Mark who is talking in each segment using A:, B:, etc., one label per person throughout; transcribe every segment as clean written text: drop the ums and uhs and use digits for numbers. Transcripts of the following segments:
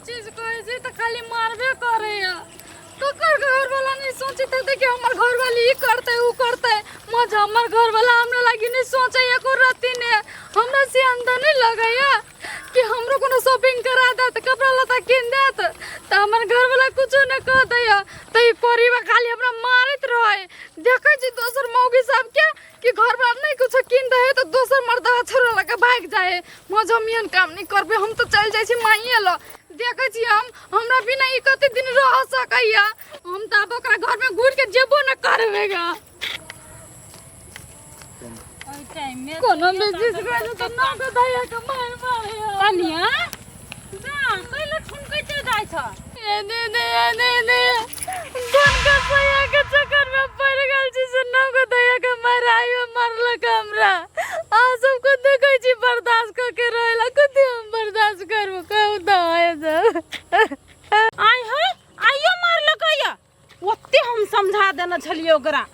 A: चीज कहे छी तो खाली मारबे करे या ककर घर वाला नहीं सोचे थे कि हमर घर वाली ई करते ऊ करते मजा हमर घर वाला हमरा लागी नहीं सोचे एको रति ने हमरा से अंदर नहीं लगैया कि हमरो कोनो शॉपिंग करा दे त कपड़ा लता किन दे त हमर घर वाला कुछो न कह दैया त ई परिवा खाली हमरा मारत रहे देखै छी दोसर मौगी सब के कि घर वाला नहीं कुछो किन दे तो दोसर मर्दा छोरा लगा भाग जाए मजा मियन काम नहीं करबे हम तो चल जाय छी माइए ल देखै छी हमरा बिना ई कते दिन रह सकैया हम त अब ओकरा घर में घुर के जेबो न करबेगा ओइ टाइम में कोनो बिजनेस करे त ना के दया के मार मारे कनिया जा कइले ठुनकै चल जाय छ ए दे धन का सया के चक्कर में पड़ गेल छी से ना के दया के मारायो मारल हमरा आ सब को देखै छी बर्दाश्त क के रहला कते हम बर्दाश्त करबो कहू त आय जा
B: आय है आइयो मारलकैया ओते हम समझा देना छलिए ओकरा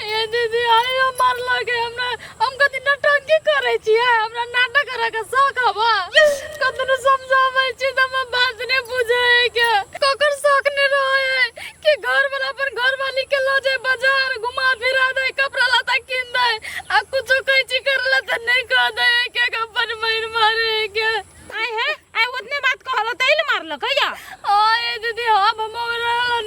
A: ए दीदी आइयो मारलक हमरा हम कति नाटक करे छी हमरा नाटक करे के शौक हवा कतनो समझाबै छी त हम बात नै बुझै के ककर शौक नै रहे कि घर वाला पर घर वाली के ल जाए बाजार घुमा फिरा दे कपड़ा लता किन दे आ कुछो कहै छी करला त नै कह दे के कपर मार मारे के
B: आय है आय ओतने बात कहलो तैले मारलकैया
A: ओए दीदी हम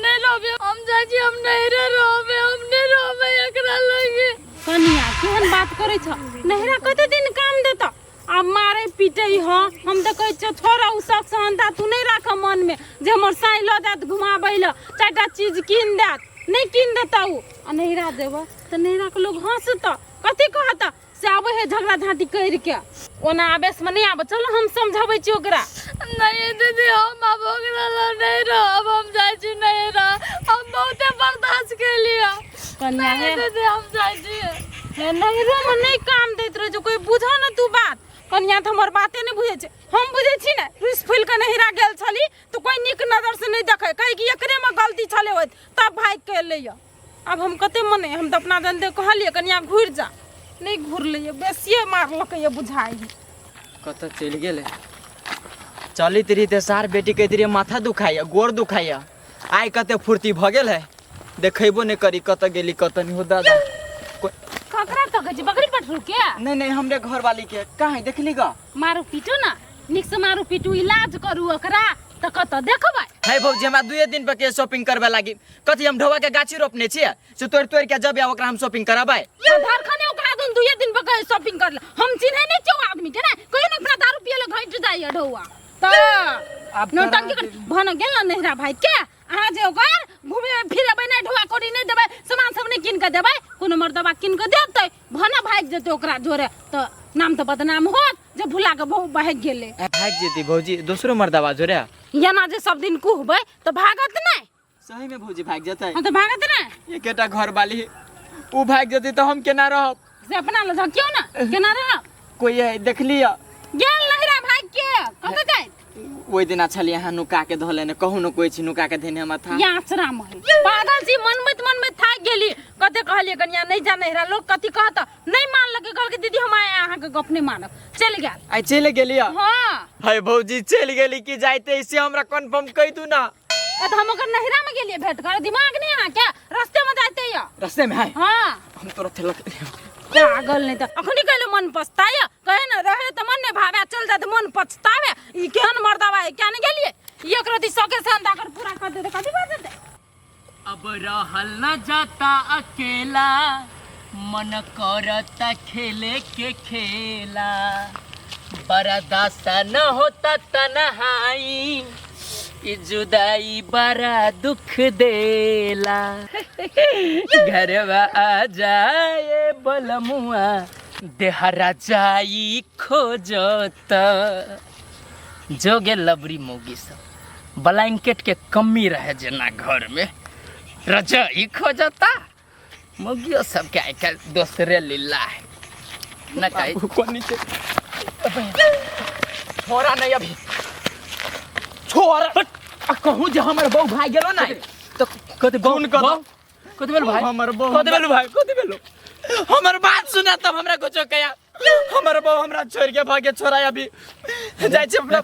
A: नै रहबे हम जाय छी हम नै रहबे हम नै रहबे एकरा लगे
B: कनिया केहन बात करे छ नहिरा कते दिन काम देता अब मारे पीटे हो हम त कहै छ छोरा उ सब संता तू नहीं राख मन में जे हमर साई ल देत घुमाबै ल चारटा चीज किन देत नहीं किन देता उ आ नहिरा देब त नहिरा के लोग हंसत कथि कहत से आबे है झगड़ा झाटी कर के ओना आवेश में नहीं आब चल हम समझाबै छी ओकरा
A: नहीं दीदी हम अब ओकरा ल नहीं रहब हम जाय छी नहीं रह हम बहुते बर्दाश्त के लिया
B: कन्या है
A: दीदी हम जाय छी
B: हे नहिरो में नहीं काम देत रह जो कोई बुझा न तू बात कन्या त हमर बाते नहीं बुझे छै हम बुझे छी न रिस फुल के नहिरा गेल छली तो कोई निक नजर से नहीं देखे कहे कि एकरे में गलती छले होत तब भाग के लेया अब हम कते मने हम त अपना दंदे कहलिए कन्या घुर जा नहीं घुर लिए बेसिए मारलक ये बुझाई
C: कत चल गेले चलित रही ते सार बेटी के दिरे माथा दुखाइया गोर दुखाइया आइ कते फुर्ती भ गेल है देखैबो ने करी कत गेली कत नहीं हो दादा
B: ककरा तक जी बकरी पटरू के
C: नहीं हमरे घर वाली के काहे देखली ग
B: मारू पीटू ना निक से मारू पीटू इलाज करू ओकरा त कत देखबै
C: है भौजी हमरा 2 दिन पर के शॉपिंग करबे लागी कथि हम ढोवा के गाछी रोपने छियै से तोड़ के जब ओकरा हम शॉपिंग कराबै
B: घर खने ओकरा दुन 2 दिन पर के शॉपिंग कर हम चिन्है नै छौ आदमी के ना कोई न अपना दारू पिए ल घट जाइए ढोवा त अब नौटंकी कर भन गेल न नहिरा भाई के आ जे ओकर घूमे फिरबै नै ढोवा कोडी नै देबै सामान सब नै किन के देबै कोनो मर्दबा किन के देतै भन भाग जेतै ओकरा जोरे त नाम तो बदनाम होत जे भुला के बहु भाग गेले
C: भाग जेती भौजी दूसरो मर्दावा जोरे
B: याना जे सब दिन कहबै त भागत नै
C: सही में भौजी भाग जतै
B: हां त भागत नै
C: एकेटा घर वाली उ भाग जती त हम केना रहब
B: से अपना ल झकियो ना केना रहब
C: कोई है देख लिया
B: गेल नहिरा भाग के कत जाय
C: ओइ दिन छली यहाँ नुका के धले ने कहू न कोई छी नुका के देने हम था
B: यहाँ आश्रम है पागल जी मन में थाक गेली कते कहलिए कन्या नहीं जा नहिरा लोग कथि कहत नहीं मान लगे कहल के दीदी हम अहाँ के गप नहीं मानब चल गेल
C: आई चल गेलिया
B: हां
C: हाय भौजी चल गेली कि जाइते इसे हमरा कंफर्म कहि दू ना
B: त हम ओकर नहिरा में गेलिए भेंट कर दिमाग नहीं अहाँ के रास्ते में जाते या
C: रास्ते में है
B: हां
C: हम तो रथे लग
B: पागल नहीं त अखनी कहले मन पछताया कहे न रहे त मन ने भावे चल जा त मन पछतावे ई केहन मर्दावा है क्या नहीं गेलिए एक रति सके संदा कर पूरा कर दे कथि बात दे
D: अब रहल न जाता अकेला मन करता खेले के खेला बर्दाश्त न होता तन्हाई ई जुदाई बड़ा दुख देला घरवा आ जाए बलमुआ देहरा जाई खोजत जोगे लबरी मौगी सब ब्लैंकेट के कमी रहे जना घर में रजाई खोजता मौगियो सबके आइ दोसरे लीला है न कहीं
C: नीचे छोरा नहीं अभी छोरा कहूं जे हमर बहू भाई गेलो ना तो कते कौन कते बेल भाई हमर बहू कते बेल भाई कते बेलो हमर बात सुना तब हमरा कुछो कया हमर बहू हमरा छोड़ के भागे छोरा अभी जाय छै अपना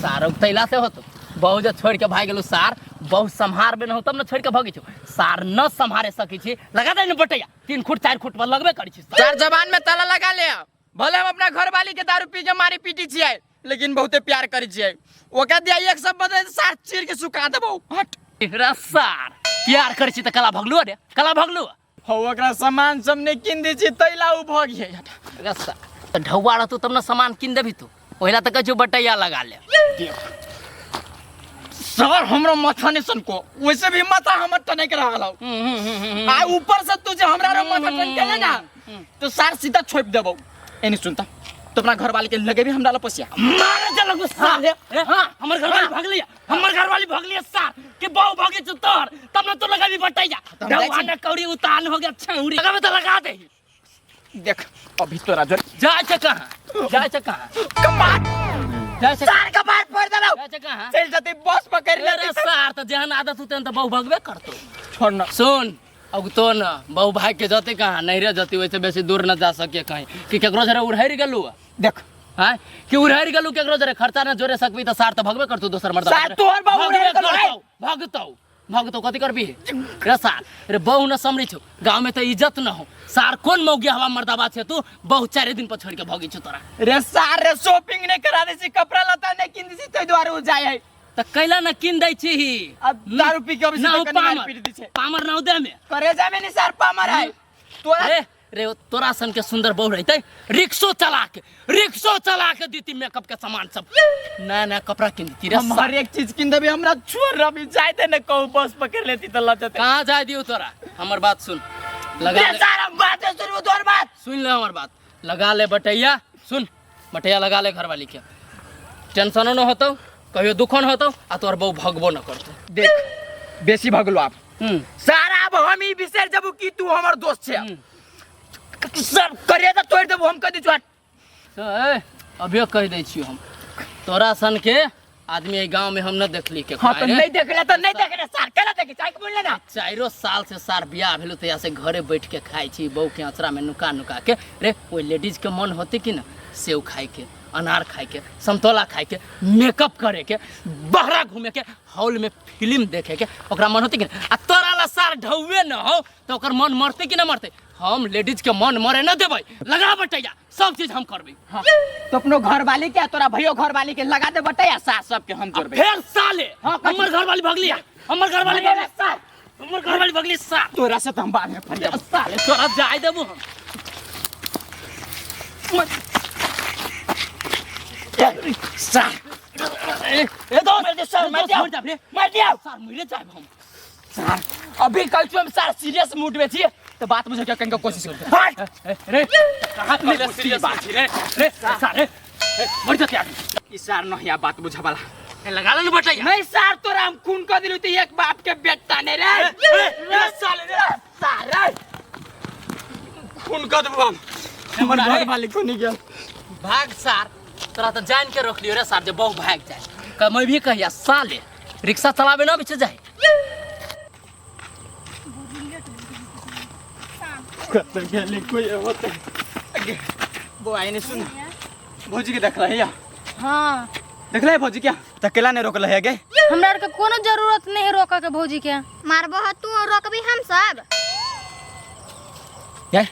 D: सार तैला से होतो बहु जे छोड़ के भाग गेलो सार बहुत संहार में हो तब न छोड़ के भागी छो सार न संहारे सकी छी लगा दे न बटैया 3 फुट 4 फुट पर लगबे करी छी
C: चार जबान में ताला लगा ले भले हम अपना घर वाली के दारू पी के मारी पीटी छियै लेकिन बहुते प्यार करी छियै ओका दिया एक सब बदे सार चीर के सुखा देबो हट
D: रे सार प्यार करी छी त कला भगलु रे कला भगलु
C: हो ओकरा सामान सब ने किन दी छी तैला उ भग गई
D: रे सार ढौवा रहतु तब न सामान किन देबी तू ओहिला त कछु बटैया लगा ले
C: सर हमरो माथा ने सन को वैसे भी माथा हमर तने के रहल आ ऊपर से तू जे हमरा रो माथा टन के ना तो सार सीधा छोप देबो एनी सुनता तो अपना घर वाले के लगे भी हमरा लपसिया
D: मारे चल गुस्सा हां हमर घर वाली भाग लिया हमर घर वाली भाग लिया सार के बहु भागे छ तोर तब न तो लगा भी बटैया ढौवा ने कौड़ी उतान हो गया छौरी लगा में तो लगा दे
C: देख अभी तोरा जो
D: जाय छ कहां
C: कमाट
D: जाय छ
C: सार का बात पड़ देलो
D: जाय छ कहां
C: चल जते बस पकड़ ले
D: रे सार त जहन आदत होते त बहु भागबे करतो
C: छोड़ ना
D: सुन अब तो न बहु भाग के जते कहां नहीं रे जते वैसे बेसी दूर न जा सके कहीं कि केकरो जरे उड़हर गेलु
C: देख
D: हां कि उड़हर गेलु केकरो जरे खर्चा न जोरे सकबी त सार त भगबे करतु दोसर मर्द
C: सार तोहर बहु उड़हर गेलु
D: भागतो कथी करबी रे सार रे बहु न समरी छु गांव में त इज्जत न हो सार कोन मौगी हवा मर्दाबा छे तू बहु 4 दिन पर छोड़ के भागी छु तोरा
C: रे सार रे शॉपिंग ने करा दे छी कपड़ा लता ने किन दी छी तै द्वारे उ जाय है
D: त कैला न किन दै छी
C: अब दारू पी के अभी से कनी मार पीट दी छे
D: पामर न दे में
C: करे जा में नि सार पामर है तोरा
D: रे तोरा सन के सुंदर बहु रहते रिक्शो चला के दीती मेकअप के सामान सब नया कपड़ा किन दी रे
C: हम हर एक चीज किन देबे हमरा छोड़ रबी जाय दे न कहू बस पकड़ लेती त लजत
D: कहां जाय दियो तोरा हमर बात सुन लगा ले
C: सारा बात सुन तोर बात
D: सुन ले हमर बात लगा ले बटैया सुन बटैया लगा ले घरवाली के टेंशनो न होतो कहियो दुखो न होतो आ तोर बहु भगबो न करतो
C: देख बेसी भगलो आप सारा अब हम ही बिसर जबू की तू हमर दोस्त छे सब करे त तोड़ देबो हम कदी चोट
D: अभी कह दै छी हम तोरा सन के आदमी ए गांव में हम न देखली के
C: हां तो नहीं देखले त नहीं देखले सार केला देखे चाय के बोलले ना
D: 4 साल से सार बियाह भेलो त से घरे बैठ के खाई छी बहु के अचरा में नुका के रे कोई लेडीज के मन होते कि न सेव खाए के अनार खाए के संतोला खाए के मेकअप करे के बहरा घूमे के हॉल में फिल्म देखे के ओकरा मन होते कि आ तोरा ला सार ढौवे न हो तो ओकर मन मरते कि न मरते हम लेडीज के मन मरे न देबै लगा बटैया सब चीज हम करबै
C: हां तो अपनो घर वाली के तोरा भैयो घर वाली के लगा दे बटैया सास सब के हम जोड़बै
D: फेर साले हमर घर वाली भगली हमर घर वाली सार हमर घर वाली भगली सार
C: तोरा से त हम बाद में फरिया
D: साले तोरा जाय देबो हम
C: सार ए दो मेरे सर मत दिया
D: सार मरे जाय हम
C: सार अभी कैसो हम सार सीरियस मूड में छी तो बात मुझे क्या करने की कोशिश कर
D: रे कहां पहले सीरियस बात रे रे सार रे मर जा क्या
C: ई सार न या बात बुझा वाला
D: लगा ले बटैया
C: नहीं सार तोरा हम खून कर दिलु त एक बाप के बेटा ने रे रे साले रे सार रे खून कर देबो हम हमर घर वाली को नहीं गया
D: भाग सार तोरा तो जान के रख लियो रे सार जे बहु भाग जाए क मैं भी कहिया साले रिक्शा चलावे न बिच जाए
C: कतर गेले कोई होते वो आई ने सुन भौजी के देखला है
A: हाँ
C: देखला है भौजी क्या तकेला ने रोकला है गे
A: हमरा के कोनो जरूरत नहीं है रोका के भौजी के
E: मारबो तू रोकबी हम सब
C: ये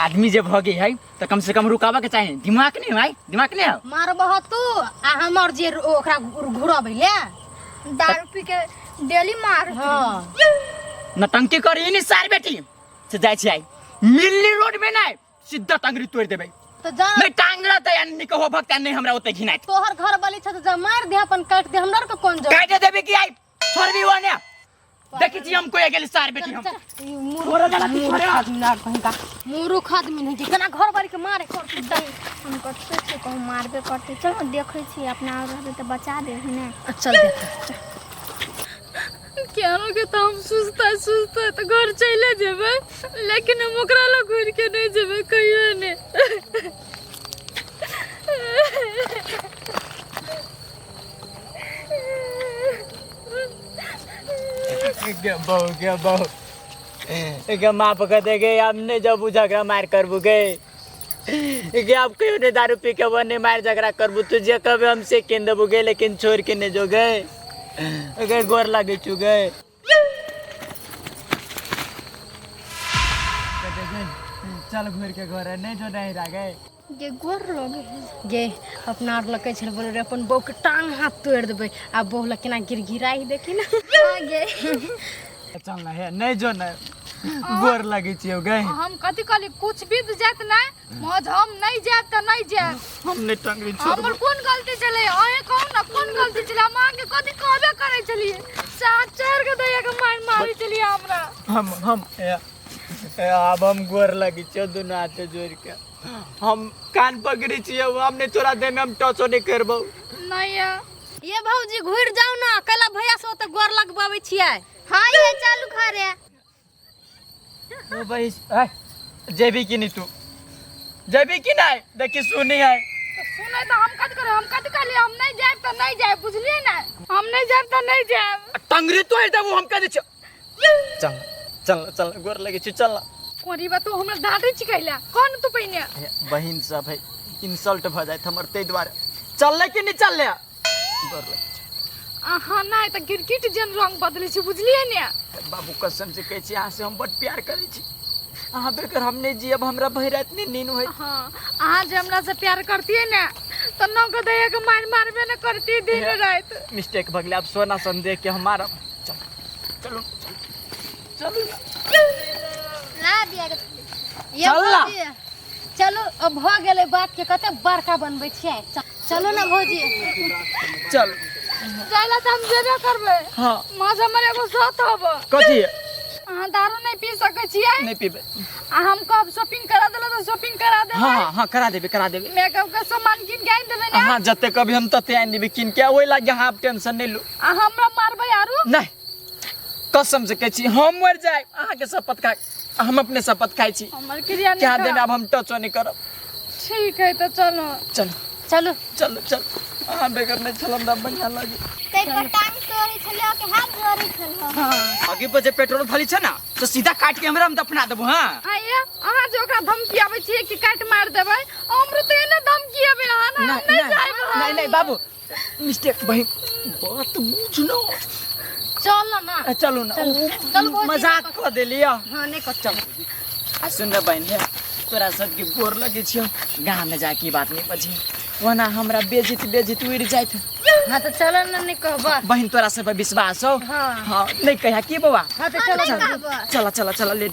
C: आदमी जे भगे है तो कम से कम रुकावा के चाहिए दिमाग नहीं भाई दिमाग नहीं है
A: मारबह तू आ हमर जे ओकरा घुरबै ले
E: दारू पी के डेली मार
A: हाँ
C: नटंकी करी नहीं सार बेटी से जाय छी आई मिल्ली रोड में नहीं सीधा टांगरी तोड़ देबे
A: तो जा
C: नहीं टांगरा त यानी को हो भक्ता नहीं हमरा ओते घिनाई
A: तोहर घर वाली छ जा मार दे अपन काट दे हमरा के कौन जरूरत
C: काट देबे की आई छोड़बी वने देखी छी हमको ये गेली सार बेटी हम
A: मुरुख आदमी ना कहीं का मुरुख आदमी नहीं केना घर वाली के मारे करते
E: हम करते छे कहूं मारबे करते चल देखै छी अपना रहबे त बचा दे ने
A: चल देख केनो के तो हम सुस्ता तो घर चले जेबे लेकिन हम ओकरा ला घुर के नहीं जेबे कहियो ने
C: क्या बहु एक माफ कर देगे हमने जब झगड़ा मार कर बुगे कि आप कहियो ने दारू पी के बने मार झगड़ा करबू तुझे कभी हमसे केन देबू गए लेकिन छोड़ के ने जो गए अगर गोर लागे चु गए चल घूर के घर नहीं जो नहीं रह गए
E: ये गोर लगे
B: गे अपना और लकै छल बोले रे अपन बहू के टांग हाथ तोड़ देबै आ बहू ल केना गिरगिराई देखी ना
E: आगे
C: चल ना है नहीं जो नहीं गोर लागे छियो गए
A: हम कथी कहली कुछ भी जात ना मज हम नहीं जात त नहीं जात
C: हमने टंगरी
A: हमर कोन गलती चले अहे कहू ना कोन गलती चले हम आगे कथी कहबे करे चलिए सात चार के दैया के मार मारी चलिए हमरा
C: हम अब हम गोर लगी छियो दोनों हाथ जोड़ के हम कान पकड़ी छियो हमने तोरा दे में हम टचो नहीं करबो
A: नहीं है
B: ये भौजी घुर जाऊ ना कला भैया से त गोर लगबाबै छियै
E: हाँ ये चालू खा रे
C: ओ भाई जेबी की नहीं तू जेबी की नहीं देखी सुनी है
A: सुने तो हम कथी करे हम कथी कहली हम नहीं जाए तो नहीं जाए बुझलिए ना हम नहीं जाए तो नहीं जाए
C: टंगरी तो है वो हम कह दे चल चल चल गोर लगे छी चल
A: कोरी बा तू हमरा डांटे छिकैला कौन तू पहिने
C: बहिन सब है इंसल्ट भ जाए हमर ते द्वारा चल कि नहीं चल गोर लगे
A: हाँ ना तो गिरगिट जन रंग बदले छी बुझलिए ना
C: बाबू कसम से कहै छी अहाँ से हम बड़ प्यार करै छी अहाँ बेकर हम नहीं जियब हमरा भैरात नहीं नींद होय
A: हाँ आज हमरा से प्यार करती है ना तो नौ को दैया के मार मारबे न करती दिन रात
C: मिस्टेक भगले अब सोना सन देख के हमारा चल चलो चलो
E: ला दिया ये
C: चल ना।
E: भौजी
B: चलो अब भ गेलै बात के कते बड़का बनबै छियै चलो ना भौजी
C: चल
A: चला तो हम जेबे करबे
C: हाँ
A: मज हमर एगो साथ हब
C: कथी
A: अहाँ दारू नहीं पी सकै छियै
C: नहीं पीबे
A: आ हम कब शॉपिंग करा देला तो शॉपिंग करा देबै
C: हाँ हाँ करा देबे
A: मेकअप का सामान किन के आइन देबै ना
C: हाँ जते कभी हम तते आइन देबे किन के ओइ लागे हाँ आप टेंशन नहीं लो
A: आ हमरा मारबै आरू
C: नहीं कसम से कहै छी हम मर जाए अहाँ के शपथ खा हम अपने शपथ खाइ छी
A: हमर क्रिया
C: क्या
A: नहीं
C: दिन अब हम टचो नहीं करब
A: ठीक है तो चलो
C: चल
B: चलो
C: चल चल अहाँ बेगर नहीं चलम दा बढ़िया लागे
E: ते पर टांग तोड़ी छले के हाथ जोड़ी छले
C: आगे पर जे पेट्रोल खाली छ ना तो सीधा काट के हमरा हम दफना देबो हां
A: आइए अहाँ जो ओकरा धमकी आबै छियै कि काट मार देबै हमरो तो एने धमकी आबै अहाँ ना हम नहीं जाइब
C: नहीं बाबू मिस्टेक भाई बात बुझलो
B: चलो ना
C: चलो ना
B: चलो
C: मजाक कर देलिया
B: हाँ नहीं कर
C: चल आ सुन ना बहन है तोरा सबके गोर लगे छियो गाँव में जाके बात नहीं बजी वना हमरा बेजित उड़ जाइत
B: हाँ तो चलो ना नहीं कहबा
C: बहन तोरा सब पर विश्वास हो
B: हाँ
C: हाँ नहीं कहा की बवा
B: हाँ तो चलो
C: चला चला चला ले